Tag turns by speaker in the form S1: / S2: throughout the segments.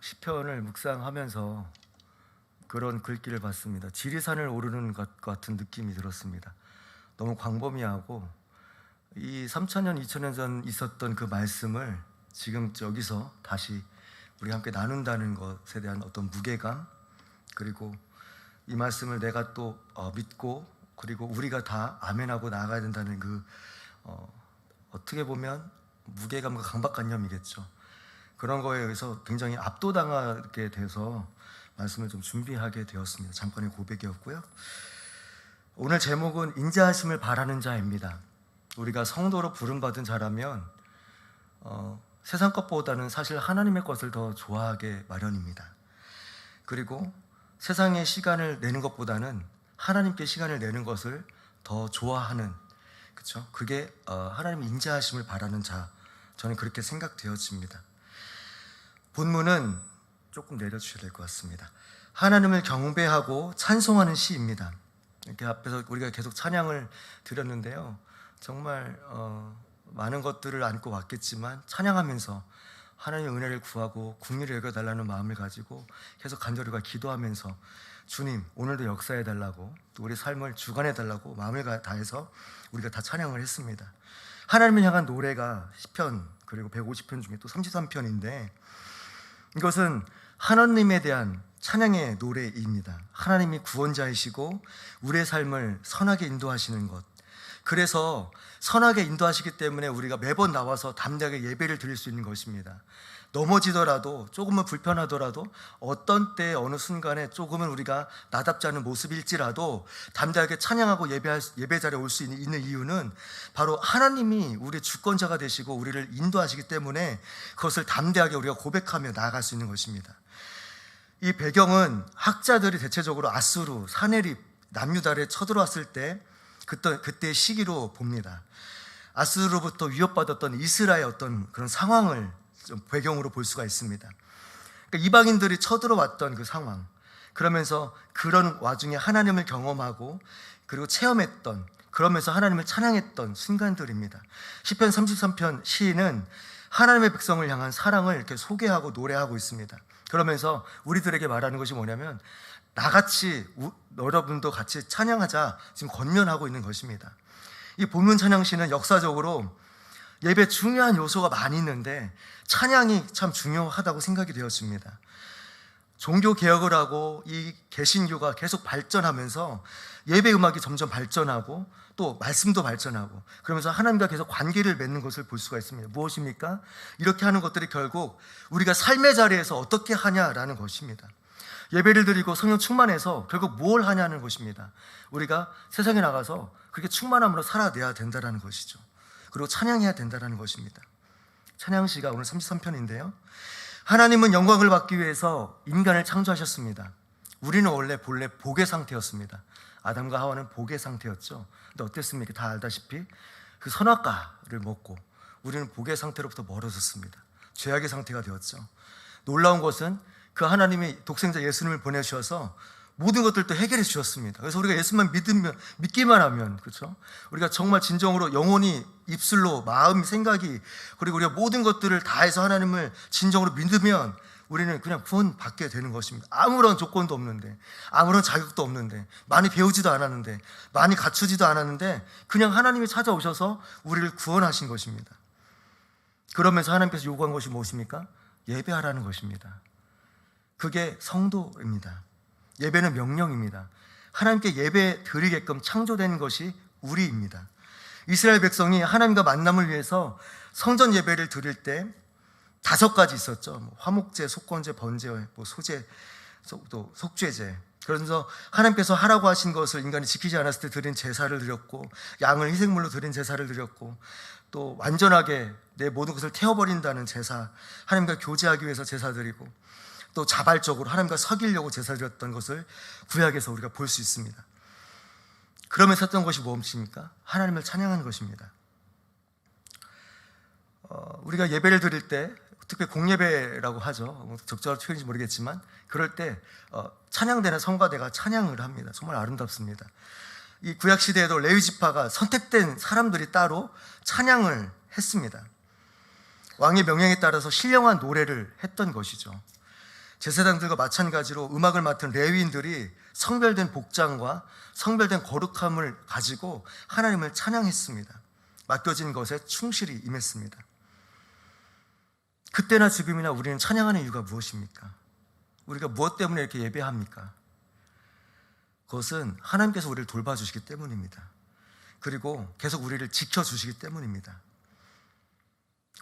S1: 시편을 묵상하면서 그런 글귀를 봤습니다. 지리산을 오르는 것 같은 느낌이 들었습니다. 너무 광범위하고 이 3000년, 2000년 전 있었던 그 말씀을 지금 여기서 다시 우리 함께 나눈다는 것에 대한 어떤 무게감, 그리고 이 말씀을 내가 또 믿고 그리고 우리가 다 아멘하고 나아가야 된다는 그 어떻게 보면 무게감과 강박관념이겠죠. 그런 거에 의해서 굉장히 압도당하게 돼서 말씀을 좀 준비하게 되었습니다. 잠깐의 고백이었고요. 오늘 제목은 인자하심을 바라는 자입니다. 우리가 성도로 부름받은 자라면 세상 것보다는 사실 하나님의 것을 더 좋아하게 마련입니다. 그리고 세상에 시간을 내는 것보다는 하나님께 시간을 내는 것을 더 좋아하는, 그렇죠? 그게 하나님의 인자하심을 바라는 자, 저는 그렇게 생각되어집니다. 본문은 조금 내려주셔야 될 것 같습니다. 하나님을 경배하고 찬송하는 시입니다. 이렇게 앞에서 우리가 계속 찬양을 드렸는데요, 정말 많은 것들을 안고 왔겠지만 찬양하면서 하나님의 은혜를 구하고 국리를 여겨달라는 마음을 가지고 계속 간절히 기도하면서 주님 오늘도 역사해달라고, 또 우리 삶을 주관해달라고 마음을 다해서 우리가 다 찬양을 했습니다. 하나님을 향한 노래가 시편 그리고 150편 중에 또 33편인데 이것은 하나님에 대한 찬양의 노래입니다. 하나님이 구원자이시고 우리의 삶을 선하게 인도하시는 것, 그래서 선하게 인도하시기 때문에 우리가 매번 나와서 담대하게 예배를 드릴 수 있는 것입니다. 넘어지더라도, 조금은 불편하더라도, 어떤 때 어느 순간에 조금은 우리가 나답지 않은 모습일지라도 담대하게 찬양하고 예배 자리에 올 수 있는 이유는 바로 하나님이 우리의 주권자가 되시고 우리를 인도하시기 때문에 그것을 담대하게 우리가 고백하며 나아갈 수 있는 것입니다. 이 배경은 학자들이 대체적으로 아수르, 사네립, 남유다에 쳐들어왔을 때 그때의 시기로 봅니다. 아수르로부터 위협받았던 이스라엘의 어떤 그런 상황을 좀 배경으로 볼 수가 있습니다. 그러니까 이방인들이 쳐들어왔던 그 상황, 그러면서 그런 와중에 하나님을 경험하고 그리고 체험했던, 그러면서 하나님을 찬양했던 순간들입니다. 시편 33편 시인은 하나님의 백성을 향한 사랑을 이렇게 소개하고 노래하고 있습니다. 그러면서 우리들에게 말하는 것이 뭐냐면 나같이 여러분도 같이 찬양하자 지금 권면하고 있는 것입니다. 이 본문 찬양시는 역사적으로 예배 중요한 요소가 많이 있는데 찬양이 참 중요하다고 생각이 되었습니다. 종교 개혁을 하고 이 개신교가 계속 발전하면서 예배 음악이 점점 발전하고 또 말씀도 발전하고 그러면서 하나님과 계속 관계를 맺는 것을 볼 수가 있습니다. 무엇입니까? 이렇게 하는 것들이 결국 우리가 삶의 자리에서 어떻게 하냐라는 것입니다. 예배를 드리고 성령 충만해서 결국 뭘 하냐는 것입니다. 우리가 세상에 나가서 그렇게 충만함으로 살아내야 된다는 것이죠. 그리고 찬양해야 된다는 것입니다. 찬양시가 오늘 33편인데요 하나님은 영광을 받기 위해서 인간을 창조하셨습니다. 우리는 본래 복의 상태였습니다. 아담과 하와는 복의 상태였죠. 근데 어땠습니까? 다 알다시피 그 선악과를 먹고 우리는 복의 상태로부터 멀어졌습니다. 죄악의 상태가 되었죠. 놀라운 것은 그 하나님이 독생자 예수님을 보내주셔서 모든 것들도 해결해 주셨습니다. 그래서 우리가 예수만 믿기만 하면, 그렇죠? 우리가 정말 진정으로 영혼이 입술로 마음, 생각이 그리고 우리가 모든 것들을 다해서 하나님을 진정으로 믿으면 우리는 그냥 구원받게 되는 것입니다. 아무런 조건도 없는데, 아무런 자격도 없는데, 많이 배우지도 않았는데, 많이 갖추지도 않았는데 그냥 하나님이 찾아오셔서 우리를 구원하신 것입니다. 그러면서 하나님께서 요구한 것이 무엇입니까? 예배하라는 것입니다. 그게 성도입니다. 예배는 명령입니다. 하나님께 예배 드리게끔 창조된 것이 우리입니다. 이스라엘 백성이 하나님과 만남을 위해서 성전 예배를 드릴 때 5가지 있었죠. 화목제, 속건제, 번제, 소제, 또 속죄제. 그래서 하나님께서 하라고 하신 것을 인간이 지키지 않았을 때 드린 제사를 드렸고, 양을 희생물로 드린 제사를 드렸고, 또 완전하게 내 모든 것을 태워버린다는 제사, 하나님과 교제하기 위해서 제사 드리고, 또 자발적으로 하나님과 사귀려고 제사 드렸던 것을 구약에서 우리가 볼 수 있습니다. 그러면서 했던 것이 무엇입니까? 하나님을 찬양하는 것입니다. 우리가 예배를 드릴 때 특히 공예배라고 하죠. 적절한 표현인지 모르겠지만 그럴 때 찬양대나 성가대가 찬양을 합니다. 정말 아름답습니다. 이 구약시대에도 레위지파가 선택된 사람들이 따로 찬양을 했습니다. 왕의 명령에 따라서 신령한 노래를 했던 것이죠. 제사장들과 마찬가지로 음악을 맡은 레위인들이 성별된 복장과 성별된 거룩함을 가지고 하나님을 찬양했습니다. 맡겨진 것에 충실히 임했습니다. 그때나 지금이나 우리는 찬양하는 이유가 무엇입니까? 우리가 무엇 때문에 이렇게 예배합니까? 그것은 하나님께서 우리를 돌봐주시기 때문입니다. 그리고 계속 우리를 지켜주시기 때문입니다.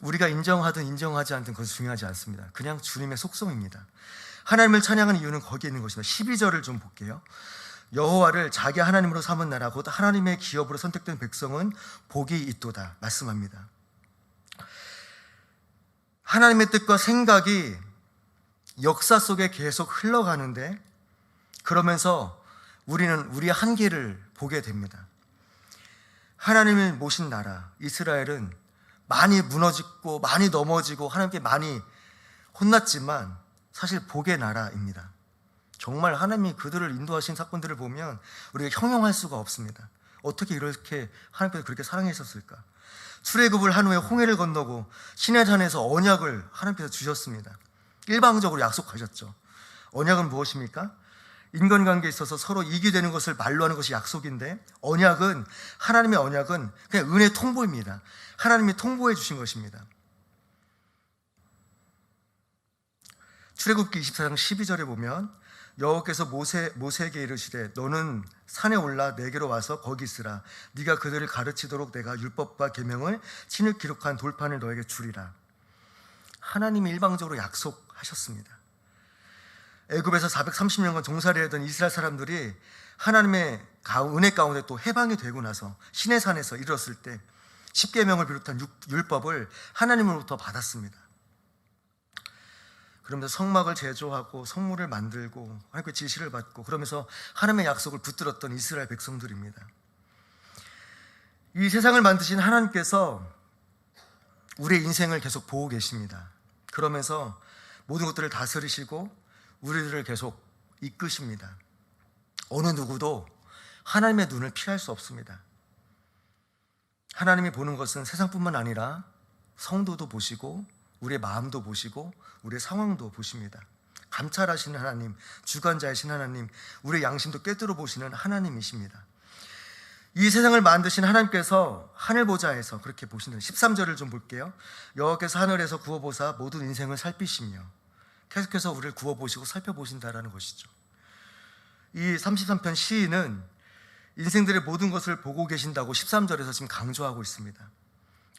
S1: 우리가 인정하든 인정하지 않든 그것은 중요하지 않습니다. 그냥 주님의 속성입니다. 하나님을 찬양하는 이유는 거기에 있는 것입니다. 12절을 좀 볼게요. 여호와를 자기 하나님으로 삼은 나라 곧 하나님의 기업으로 선택된 백성은 복이 있도다 말씀합니다. 하나님의 뜻과 생각이 역사 속에 계속 흘러가는데, 그러면서 우리는 우리의 한계를 보게 됩니다. 하나님을 모신 나라 이스라엘은 많이 무너지고 많이 넘어지고 하나님께 많이 혼났지만 사실 복의 나라입니다. 정말 하나님이 그들을 인도하신 사건들을 보면 우리가 형용할 수가 없습니다. 어떻게 이렇게 하나님께서 그렇게 사랑하셨을까? 출애굽을 한 후에 홍해를 건너고 시내산에서 언약을 하나님께서 주셨습니다. 일방적으로 약속하셨죠. 언약은 무엇입니까? 인간관계에 있어서 서로 이익이 되는 것을 말로 하는 것이 약속인데, 언약은, 하나님의 언약은 그냥 은혜 통보입니다. 하나님이 통보해 주신 것입니다. 출애굽기 24장 12절에 보면 여호와께서 모세에게 이르시되 너는 산에 올라 내게로 와서 거기 있으라. 네가 그들을 가르치도록 내가 율법과 계명을 친히 기록한 돌판을 너에게 주리라. 하나님이 일방적으로 약속하셨습니다. 애굽에서 430년간 종살이 하던 이스라엘 사람들이 하나님의 은혜 가운데 또 해방이 되고 나서 시내산에서 이르렀을 때 십계명을 비롯한 율법을 하나님으로부터 받았습니다. 그러면서 성막을 제조하고 성물을 만들고 하나님의 지시를 받고 그러면서 하나님의 약속을 붙들었던 이스라엘 백성들입니다. 이 세상을 만드신 하나님께서 우리의 인생을 계속 보고 계십니다. 그러면서 모든 것들을 다스리시고 우리들을 계속 이끄십니다. 어느 누구도 하나님의 눈을 피할 수 없습니다. 하나님이 보는 것은 세상뿐만 아니라 성도도 보시고 우리의 마음도 보시고 우리의 상황도 보십니다. 감찰하시는 하나님, 주관자이신 하나님, 우리의 양심도 꿰뚫어 보시는 하나님이십니다. 이 세상을 만드신 하나님께서 하늘보좌에서 그렇게 보시는 13절을 좀 볼게요. 여호와께서 하늘에서 구워보사 모든 인생을 살피시며, 계속해서 우리를 구워보시고 살펴보신다라는 것이죠. 이 33편 시인은 인생들의 모든 것을 보고 계신다고 13절에서 지금 강조하고 있습니다.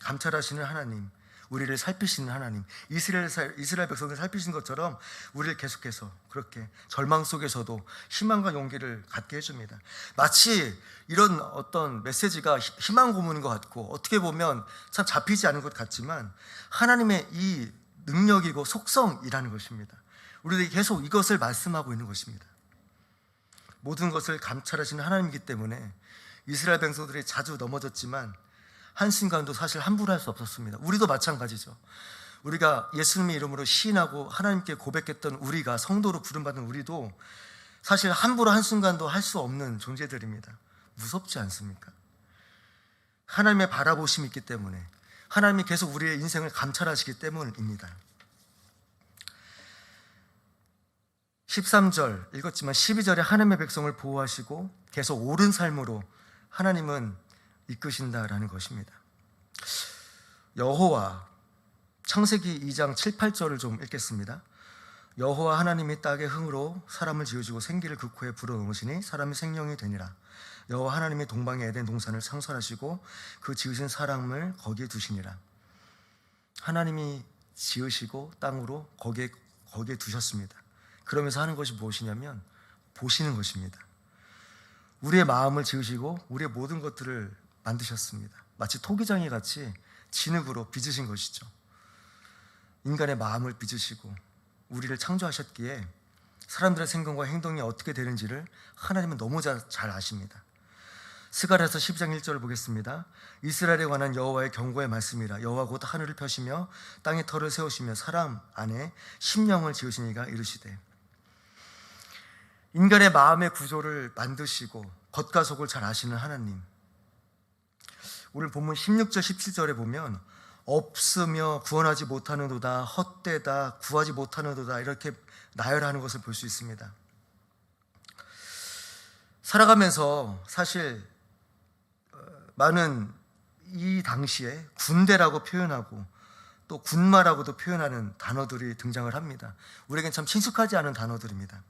S1: 감찰하시는 하나님, 우리를 살피시는 하나님, 이스라엘 백성을 살피신 것처럼 우리를 계속해서 그렇게 절망 속에서도 희망과 용기를 갖게 해줍니다. 마치 이런 어떤 메시지가 희망 고문인 것 같고 어떻게 보면 참 잡히지 않은 것 같지만 하나님의 이 능력이고 속성이라는 것입니다. 우리들이 계속 이것을 말씀하고 있는 것입니다. 모든 것을 감찰하시는 하나님이기 때문에 이스라엘 백성들이 자주 넘어졌지만 한순간도 사실 함부로 할 수 없었습니다. 우리도 마찬가지죠. 우리가 예수님의 이름으로 시인하고 하나님께 고백했던 우리가, 성도로 부름받은 우리도 사실 함부로 한순간도 할 수 없는 존재들입니다. 무섭지 않습니까? 하나님의 바라보심이 있기 때문에, 하나님이 계속 우리의 인생을 감찰하시기 때문입니다. 13절 읽었지만 12절에 하나님의 백성을 보호하시고 계속 옳은 삶으로 하나님은 이끄신다라는 것입니다. 여호와, 창세기 2장 7, 8절을 좀 읽겠습니다. 여호와 하나님이 땅의 흥으로 사람을 지으시고 생기를 그 코에 불어넣으시니 사람이 생명이 되니라. 여호와 하나님이 동방의 에덴 동산을 창설하시고 그 지으신 사람을 거기에 두시니라. 하나님이 지으시고 땅으로 거기에 두셨습니다. 그러면서 하는 것이 무엇이냐면 보시는 것입니다. 우리의 마음을 지으시고 우리의 모든 것들을 만드셨습니다. 마치 토기장이 같이 진흙으로 빚으신 것이죠. 인간의 마음을 빚으시고 우리를 창조하셨기에 사람들의 생각과 행동이 어떻게 되는지를 하나님은 너무 잘 아십니다. 스가랴서 12장 1절을 보겠습니다. 이스라엘에 관한 여호와의 경고의 말씀이라. 여호와 곧 하늘을 펴시며 땅에 터를 세우시며 사람 안에 심령을 지으시니가 이르시되. 인간의 마음의 구조를 만드시고 겉과 속을 잘 아시는 하나님. 오늘 본문 16절 17절에 보면 없으며 구원하지 못하는도다, 헛되다, 구하지 못하는도다, 이렇게 나열하는 것을 볼 수 있습니다. 살아가면서 사실 많은 이 당시에 군대라고 표현하고 또 군마라고도 표현하는 단어들이 등장을 합니다. 우리에겐 참 친숙하지 않은 단어들입니다.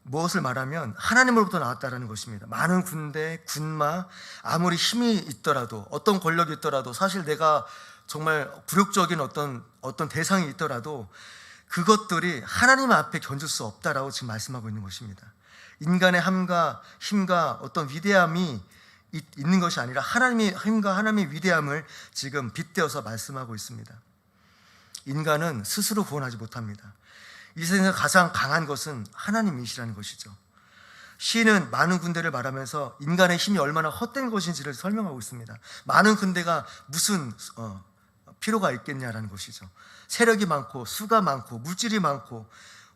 S1: 무엇을 말하면 하나님으로부터 나왔다라는 것입니다. 많은 군대, 군마, 아무리 힘이 있더라도, 어떤 권력이 있더라도, 사실 내가 정말 굴욕적인 어떤 대상이 있더라도 그것들이 하나님 앞에 견줄 수 없다라고 지금 말씀하고 있는 것입니다. 인간의 힘과 어떤 위대함이 있는 것이 아니라 하나님의 힘과 하나님의 위대함을 지금 빗대어서 말씀하고 있습니다. 인간은 스스로 구원하지 못합니다. 이 세상에서 가장 강한 것은 하나님이시라는 것이죠. 시인은 많은 군대를 말하면서 인간의 힘이 얼마나 헛된 것인지를 설명하고 있습니다. 많은 군대가 무슨 필요가 있겠냐라는 것이죠. 세력이 많고 수가 많고 물질이 많고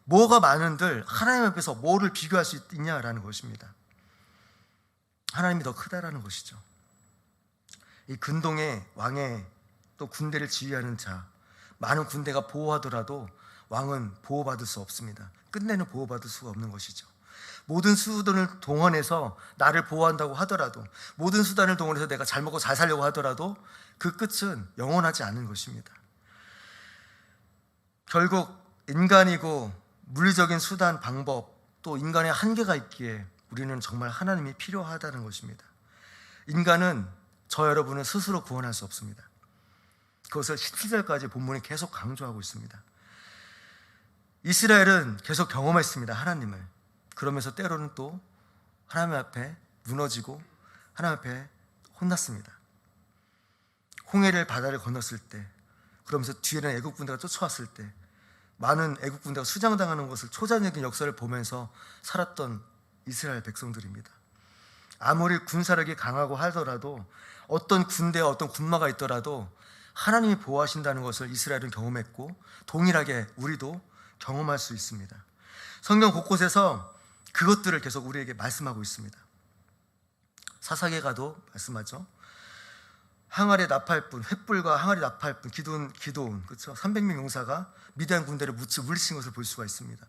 S1: 뭐가 많은들 하나님 앞에서 뭐를 비교할 수 있냐라는 것입니다. 하나님이 더 크다라는 것이죠. 이 근동의 왕의 또 군대를 지휘하는 자, 많은 군대가 보호하더라도 왕은 보호받을 수 없습니다. 끝내는 보호받을 수가 없는 것이죠. 모든 수단을 동원해서 나를 보호한다고 하더라도, 모든 수단을 동원해서 내가 잘 먹고 잘 살려고 하더라도 그 끝은 영원하지 않은 것입니다. 결국 인간이고 물리적인 수단, 방법, 또 인간의 한계가 있기에 우리는 정말 하나님이 필요하다는 것입니다. 인간은, 저 여러분은 스스로 구원할 수 없습니다. 그것을 17절까지 본문이 계속 강조하고 있습니다. 이스라엘은 계속 경험했습니다, 하나님을. 그러면서 때로는 또 하나님 앞에 무너지고 하나님 앞에 혼났습니다. 홍해를 바다를 건넜을 때, 그러면서 뒤에는 애국 군대가 쫓아왔을 때 많은 애국 군대가 수장당하는 것을 초자연적인 역사를 보면서 살았던 이스라엘 백성들입니다. 아무리 군사력이 강하고 하더라도, 어떤 군대와 어떤 군마가 있더라도 하나님이 보호하신다는 것을 이스라엘은 경험했고 동일하게 우리도 경험할 수 있습니다. 성경 곳곳에서 그것들을 계속 우리에게 말씀하고 있습니다. 사사기에 가도 말씀하죠. 항아리 나팔뿐, 횃불과 항아리 나팔뿐, 기도온, 그렇죠? 300명 용사가 미디안 군대를 물리친 것을 볼 수가 있습니다.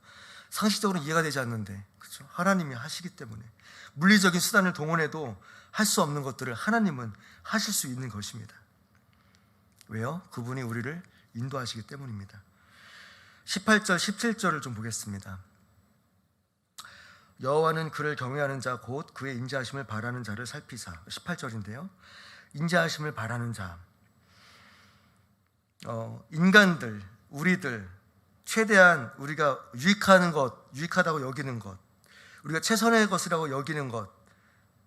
S1: 상식적으로 이해가 되지 않는데, 그렇죠? 하나님이 하시기 때문에 물리적인 수단을 동원해도 할 수 없는 것들을 하나님은 하실 수 있는 것입니다. 왜요? 그분이 우리를 인도하시기 때문입니다. 18절, 17절을 좀 보겠습니다. 여호와는 그를 경외하는 자 곧 그의 인자하심을 바라는 자를 살피사. 18절인데요. 인자하심을 바라는 자, 인간들, 우리들 최대한 우리가 유익하는 것, 유익하다고 여기는 것, 우리가 최선의 것이라고 여기는 것,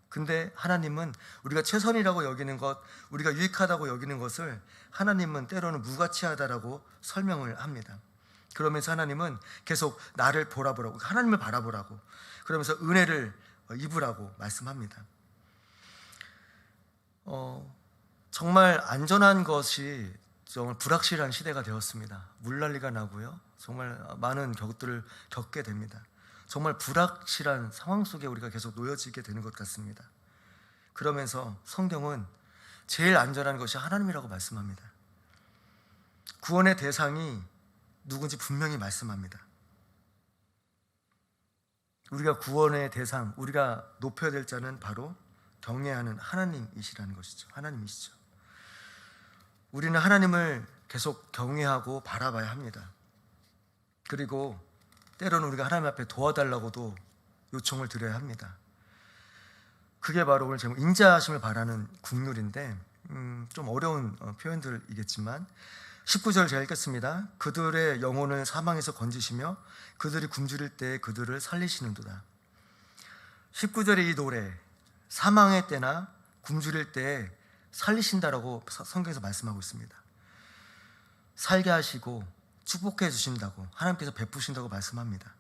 S1: 근데 하나님은 우리가 최선이라고 여기는 것, 우리가 유익하다고 여기는 것을 하나님은 때로는 무가치하다라고 설명을 합니다. 그러면서 하나님은 계속 나를 보라보라고, 하나님을 바라보라고, 그러면서 은혜를 입으라고 말씀합니다. 정말 안전한 것이 정말 불확실한 시대가 되었습니다. 물난리가 나고요, 정말 많은 것들을 겪게 됩니다. 정말 불확실한 상황 속에 우리가 계속 놓여지게 되는 것 같습니다. 그러면서 성경은 제일 안전한 것이 하나님이라고 말씀합니다. 구원의 대상이 누군지 분명히 말씀합니다. 우리가 구원의 대상, 우리가 높여야 될 자는 바로 경외하는 하나님이시라는 것이죠. 하나님이시죠. 우리는 하나님을 계속 경외하고 바라봐야 합니다. 그리고 때로는 우리가 하나님 앞에 도와달라고도 요청을 드려야 합니다. 그게 바로 오늘 제목 인자하심을 바라는 국률인데, 좀 어려운 표현들이겠지만 19절 제가 읽겠습니다. 그들의 영혼을 사망에서 건지시며 그들이 굶주릴 때 그들을 살리시는도다. 19절의 이 노래, 사망의 때나 굶주릴 때 살리신다라고 성경에서 말씀하고 있습니다. 살게 하시고 축복해 주신다고, 하나님께서 베푸신다고 말씀합니다.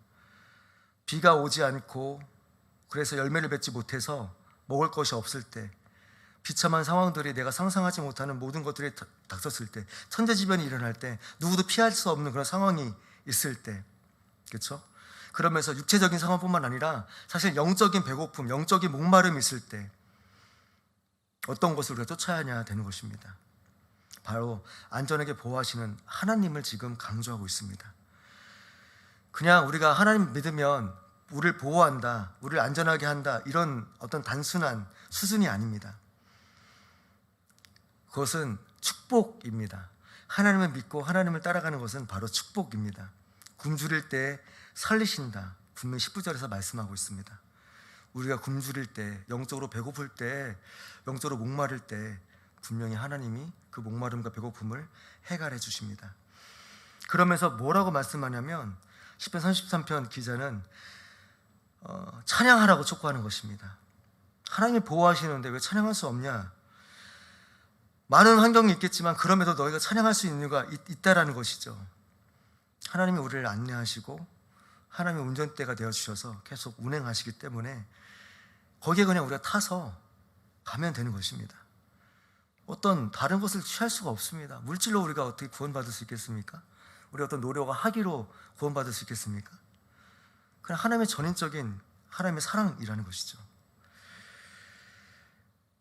S1: 비가 오지 않고 그래서 열매를 맺지 못해서 먹을 것이 없을 때, 비참한 상황들이 내가 상상하지 못하는 모든 것들이 닥쳤을 때, 천재지변이 일어날 때, 누구도 피할 수 없는 그런 상황이 있을 때, 그렇죠? 그러면서 육체적인 상황뿐만 아니라 사실 영적인 배고픔, 영적인 목마름이 있을 때 어떤 것을 우리가 쫓아야 하냐 되는 것입니다. 바로 안전하게 보호하시는 하나님을 지금 강조하고 있습니다. 그냥 우리가 하나님 믿으면 우리를 보호한다, 우리를 안전하게 한다, 이런 어떤 단순한 수준이 아닙니다. 그것은 축복입니다. 하나님을 믿고 하나님을 따라가는 것은 바로 축복입니다. 굶주릴 때 살리신다, 분명히 19절에서 말씀하고 있습니다. 우리가 굶주릴 때, 영적으로 배고플 때, 영적으로 목마를 때 분명히 하나님이 그 목마름과 배고픔을 해결해 주십니다. 그러면서 뭐라고 말씀하냐면 시편 33편 기자는 찬양하라고 촉구하는 것입니다. 하나님이 보호하시는데 왜 찬양할 수 없냐? 많은 환경이 있겠지만 그럼에도 너희가 찬양할 수 있는 이유가 있다라는 것이죠. 하나님이 우리를 안내하시고 하나님의 운전대가 되어주셔서 계속 운행하시기 때문에 거기에 그냥 우리가 타서 가면 되는 것입니다. 어떤 다른 것을 취할 수가 없습니다. 물질로 우리가 어떻게 구원받을 수 있겠습니까? 우리 어떤 노력과 학위로 구원받을 수 있겠습니까? 그냥 하나님의 전인적인 하나님의 사랑이라는 것이죠.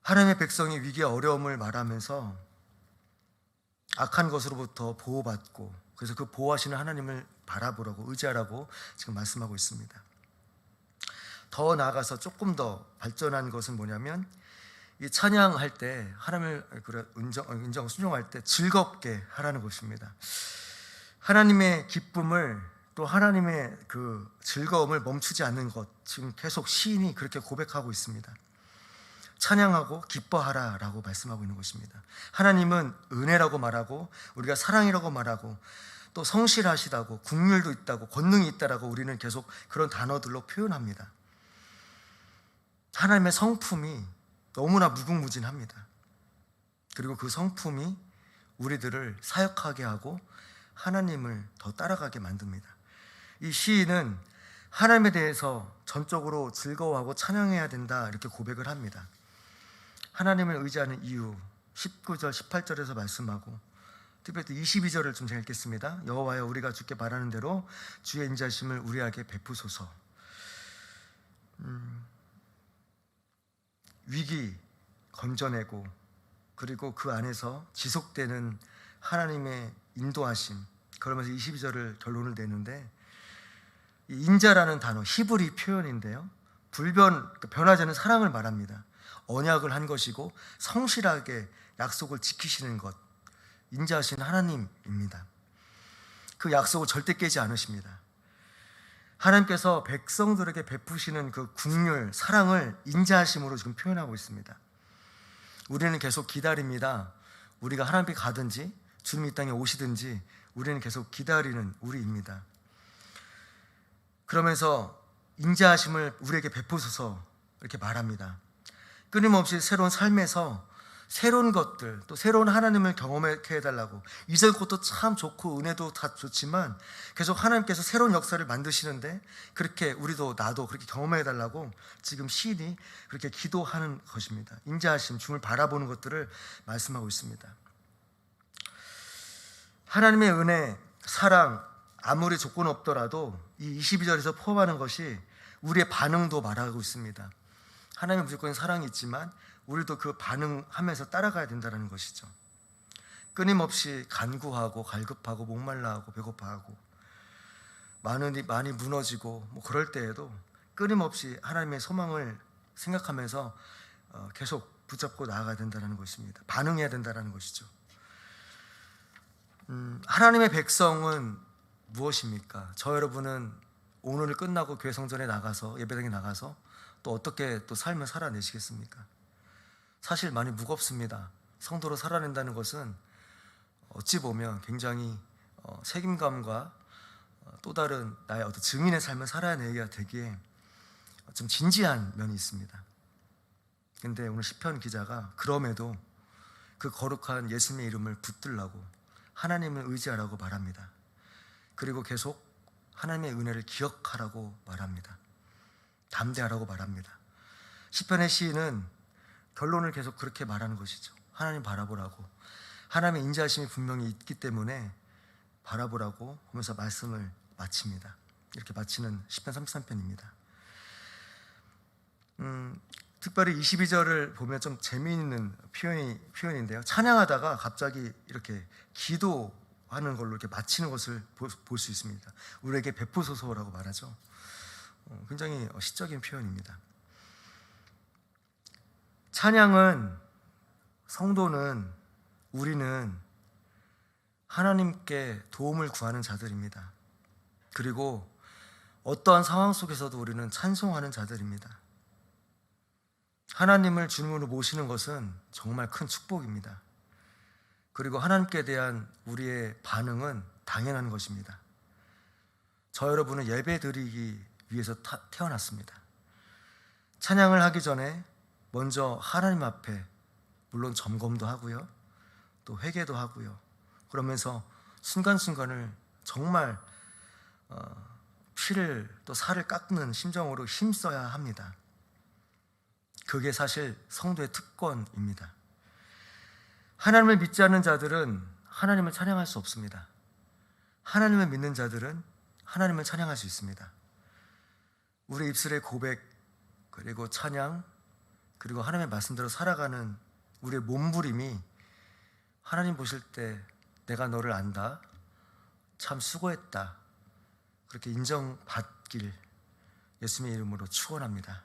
S1: 하나님의 백성이 위기와 어려움을 말하면서 악한 것으로부터 보호받고, 그래서 그 보호하시는 하나님을 바라보라고, 의지하라고 지금 말씀하고 있습니다. 더 나아가서 조금 더 발전한 것은 뭐냐면 이 찬양할 때 하나님을 인정 순종할 때 즐겁게 하라는 것입니다. 하나님의 기쁨을, 또 하나님의 그 즐거움을 멈추지 않는 것, 지금 계속 시인이 그렇게 고백하고 있습니다. 찬양하고 기뻐하라라고 말씀하고 있는 것입니다. 하나님은 은혜라고 말하고 우리가 사랑이라고 말하고 또 성실하시다고, 긍휼도 있다고, 권능이 있다라고 우리는 계속 그런 단어들로 표현합니다. 하나님의 성품이 너무나 무궁무진합니다. 그리고 그 성품이 우리들을 사역하게 하고 하나님을 더 따라가게 만듭니다. 이 시인은 하나님에 대해서 전적으로 즐거워하고 찬양해야 된다, 이렇게 고백을 합니다. 하나님을 의지하는 이유 19절 18절에서 말씀하고, 특별히 22절을 좀 제가 읽겠습니다. 여호와여, 우리가 주께 바라는 대로 주의 인자심을 우리에게 베푸소서. 위기 건져내고, 그리고 그 안에서 지속되는 하나님의 인도하심, 그러면서 22절을 결론을 내는데, 이 인자라는 단어 히브리 표현인데요, 변하지 않는 사랑을 말합니다. 언약을 한 것이고 성실하게 약속을 지키시는 것, 인자하신 하나님입니다. 그 약속을 절대 깨지 않으십니다. 하나님께서 백성들에게 베푸시는 그 긍휼, 사랑을 인자하심으로 지금 표현하고 있습니다. 우리는 계속 기다립니다. 우리가 하나님께 가든지 주님이 이 땅에 오시든지 우리는 계속 기다리는 우리입니다. 그러면서 인자하심을 우리에게 베푸소서 이렇게 말합니다. 끊임없이 새로운 삶에서 새로운 것들, 또 새로운 하나님을 경험하게 해달라고. 이전 것도 참 좋고 은혜도 다 좋지만 계속 하나님께서 새로운 역사를 만드시는데, 그렇게 우리도 나도 그렇게 경험해달라고 지금 시인이 그렇게 기도하는 것입니다. 인자하심, 주님을 바라보는 것들을 말씀하고 있습니다. 하나님의 은혜, 사랑, 아무리 조건 없더라도 이 22절에서 포함하는 것이 우리의 반응도 말하고 있습니다. 하나님의 무조건 사랑이 있지만 우리도 그 반응하면서 따라가야 된다는 것이죠. 끊임없이 간구하고 갈급하고 목말라하고 배고파하고 많이 무너지고 그럴 때에도 끊임없이 하나님의 소망을 생각하면서 계속 붙잡고 나아가야 된다는 것입니다. 반응해야 된다는 것이죠. 하나님의 백성은 무엇입니까? 저 여러분은 오늘 끝나고 교회 성전에 나가서, 예배당에 나가서 또 어떻게 또 삶을 살아내시겠습니까? 사실 많이 무겁습니다. 성도로 살아낸다는 것은 어찌 보면 굉장히 책임감과 또 다른 나의 어떤 증인의 삶을 살아내야 되기에 좀 진지한 면이 있습니다. 근데 오늘 시편 기자가 그럼에도 그 거룩한 예수님의 이름을 붙들라고, 하나님을 의지하라고 말합니다. 그리고 계속 하나님의 은혜를 기억하라고 말합니다. 담대하라고 말합니다. 시편의 시인은 결론을 계속 그렇게 말하는 것이죠. 하나님 바라보라고, 하나님의 인자하심이 분명히 있기 때문에 바라보라고 하면서 말씀을 마칩니다. 이렇게 마치는 시편 33편입니다. 특별히 22절을 보면 좀 재미있는 표현인데요. 찬양하다가 갑자기 이렇게 기도하는 걸로 이렇게 마치는 것을 볼 수 있습니다. 우리에게 베푸소서라고 말하죠. 굉장히 시적인 표현입니다. 찬양은, 성도는, 우리는 하나님께 도움을 구하는 자들입니다. 그리고 어떠한 상황 속에서도 우리는 찬송하는 자들입니다. 하나님을 주님으로 모시는 것은 정말 큰 축복입니다. 그리고 하나님께 대한 우리의 반응은 당연한 것입니다. 저 여러분은 예배 드리기 위해서 태어났습니다. 찬양을 하기 전에 먼저 하나님 앞에 물론 점검도 하고요, 또 회개도 하고요. 그러면서 순간순간을 정말 피를 또 살을 깎는 심정으로 힘써야 합니다. 그게 사실 성도의 특권입니다. 하나님을 믿지 않는 자들은 하나님을 찬양할 수 없습니다. 하나님을 믿는 자들은 하나님을 찬양할 수 있습니다. 우리 입술의 고백, 그리고 찬양, 그리고 하나님의 말씀대로 살아가는 우리의 몸부림이 하나님 보실 때 내가 너를 안다, 참 수고했다, 그렇게 인정받길 예수님의 이름으로 축원합니다.